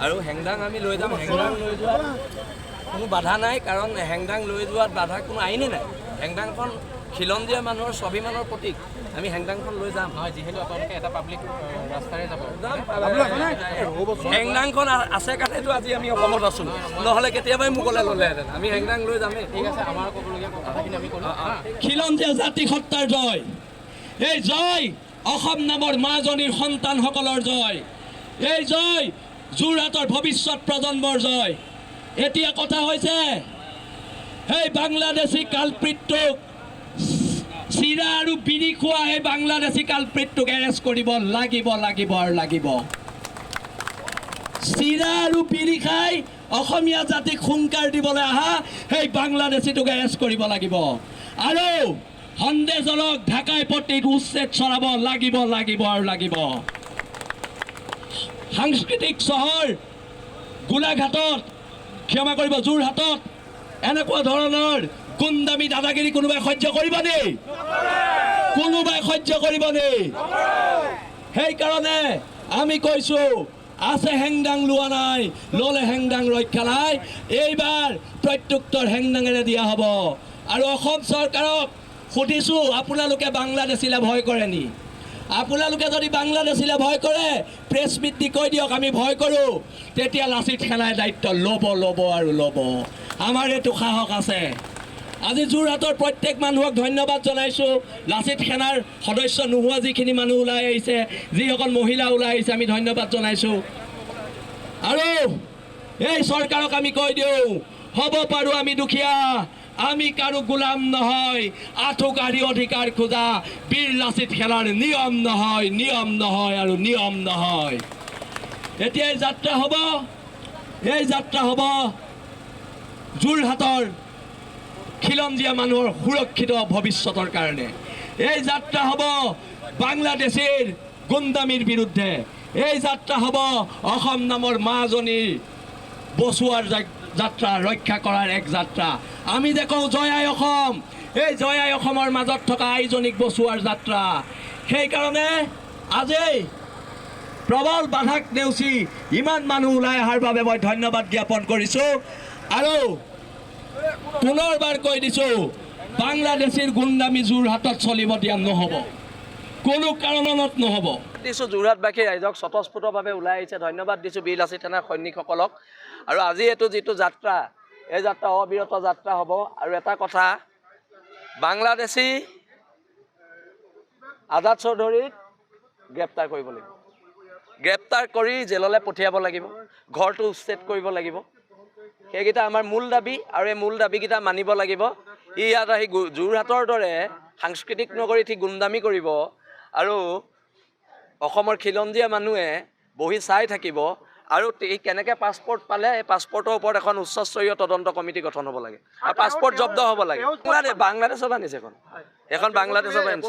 আৰু হেংদাং আমি লৈ যাম। হেংদাং লৈ যোৱাত কোনো বাধা নাই, কাৰণ হেংদাং লৈ যোৱাত বাধা কোনো আইনে নাই। হেংদাংখন খিলঞ্জীয়া মানুহৰ স্বাভিমানৰ প্ৰতীক। আমি হেংদাংখন লৈ যাম। যিহেতু আপোনালোকে এটা পাব্লিক ৰাস্তাৰে যাব, হেংদাংখন আছে কাৰণেতো আজি আমি অসমত আছোঁ, নহ'লে কেতিয়াবাই মোকলে ল'লেহেঁতেন। আমি হেংদাং লৈ যামেই। ঠিক আছে, আমাৰ ক'বলগীয়া কথাখিনি আমি ক'লোঁ। খিলঞ্জীয়া জাতি সত্তাৰ জয়, এই জয় অসম নামৰ মাজনীৰ সন্তানসকলৰ জয়, এই জয় যোৰহাটৰ ভৱিষ্যত প্ৰজন্মৰ জয়। এতিয়া কথা হৈছে সেই বাংলাদেশী কালপ্ৰিটটোক, চিৰা আৰু বিৰি খোৱা সেই বাংলাদেশী কালপ্ৰিটটোক এৰেষ্ট কৰিব লাগিব লাগিব আৰু লাগিব। চিৰা আৰু বিৰি খাই অসমীয়া জাতিক হুংকাৰ দিবলৈ অহা সেই বাংলাদেশীটোক এৰেষ্ট কৰিব লাগিব। আৰু সন্দেহজনক ঢাকাই পট্টিত উচ্ছেদ চলাব লাগিব লাগিব আৰু লাগিব। সাংস্কৃতিক চহৰ গোলাঘাটত, ক্ষমা কৰিব, যোৰহাটত এনেকুৱা ধৰণৰ গুণ্ডামী দাদাগিৰি কোনোবাই সহ্য কৰিব নেকি? কোনোবাই সহ্য কৰিব নেকি? সেইকাৰণে আমি কৈছোঁ, আছে হেংদাং লোৱা নাই, ল'লে হেংদাং ৰক্ষা নাই। এইবাৰ প্ৰত্যুত্তৰ হেংদাঙেৰে দিয়া হ'ব। আৰু অসম চৰকাৰক সুধিছোঁ, আপোনালোকে বাংলাদেশীলে ভয় কৰে নি? আপোনালোকে যদি বাংলাদেশীলে ভয় কৰে, প্ৰেছ মিট দি কৈ দিয়ক আমি ভয় কৰোঁ, তেতিয়া লাচিত সেনাই দায়িত্ব ল'ব ল'ব আৰু ল'ব। আমাৰ এইটো সাহস আছে। আজি যোৰহাটৰ প্ৰত্যেক মানুহক ধন্যবাদ জনাইছোঁ। লাচিত সেনাৰ সদস্য নোহোৱা যিখিনি মানুহ ওলাই আহিছে, যিসকল মহিলা ওলাই আহিছে, আমি ধন্যবাদ জনাইছোঁ। আৰু এই চৰকাৰক আমি কৈ দিওঁ, হ'ব পাৰোঁ আমি দুখীয়া, আমি কাৰো গোলাম নহয়। আঁঠু কাঢ়ি অধিকাৰ খোজা বীৰ লাচিত সেনাৰ নিয়ম নহয়, নিয়ম নহয় আৰু নিয়ম নহয়। এতিয়া এই যাত্ৰা হ'ব, এই যাত্ৰা হ'ব যোৰহাটৰ খিলঞ্জীয়া মানুহৰ সুৰক্ষিত ভৱিষ্যতৰ কাৰণে। এই যাত্ৰা হ'ব বাংলাদেশীৰ গুণ্ডামীৰ বিৰুদ্ধে। এই যাত্ৰা হ'ব অসম নামৰ মাজনীৰ বচোৱাৰ যাত্ৰা, ৰক্ষা কৰাৰ এক যাত্ৰা। আমি যে কওঁ জয় আই অসম, এই জয় আই অসমৰ মাজত থকা আইজনীক বচোৱাৰ যাত্ৰা। সেইকাৰণে আজি প্ৰবল বাধাক নেওচি ইমান মানুহ ওলাই অহাৰ বাবে মই ধন্যবাদ জ্ঞাপন কৰিছোঁ। আৰু পুনৰবাৰ কৈ দিছোঁ, বাংলাদেশীৰ গুণ্ডামী যোৰহাটত চলিব দিয়া নহ'ব, কোনো কাৰণত নহ'ব। দিছোঁ যোৰহাটবাসী ৰাইজক স্বতঃস্ফূৰ্তভাৱে ওলাই আহিছে। ধন্যবাদ দিছোঁ বীৰ লাচিত সেনাৰ সৈনিকসকলক। আৰু আজি এইটো যিটো যাত্ৰা, এই যাত্ৰা অবিৰত যাত্ৰা হ'ব। আৰু এটা কথা, বাংলাদেশী আজাদ চৌধুৰীক গ্ৰেপ্তাৰ কৰিব লাগিব। গ্ৰেপ্তাৰ কৰি জেললৈ পঠিয়াব লাগিব, ঘৰটো উচ্ছেদ কৰিব লাগিব। সেইকেইটা আমাৰ মূল দাবী, আৰু এই মূল দাবীকেইটা মানিব লাগিব। ইয়াত আহি যোৰহাটৰ দৰে সাংস্কৃতিক নগৰীত সি গুণ্ডামী কৰিব, আৰু অসমৰ খিলঞ্জীয়া মানুহে বহি চাই থাকিব। আৰু কেনেকৈ পাছপৰ্ট পালে, এই পাছপৰ্টৰ ওপৰত এখন উচ্চস্তৰীয় তদন্ত কমিটি গঠন হ'ব লাগে, আৰু পাছপৰ্ট জব্দ হ'ব লাগে। বাংলাদেশৰ পৰা আনিছে এখন বাংলাদেশৰ পৰা আনিছে।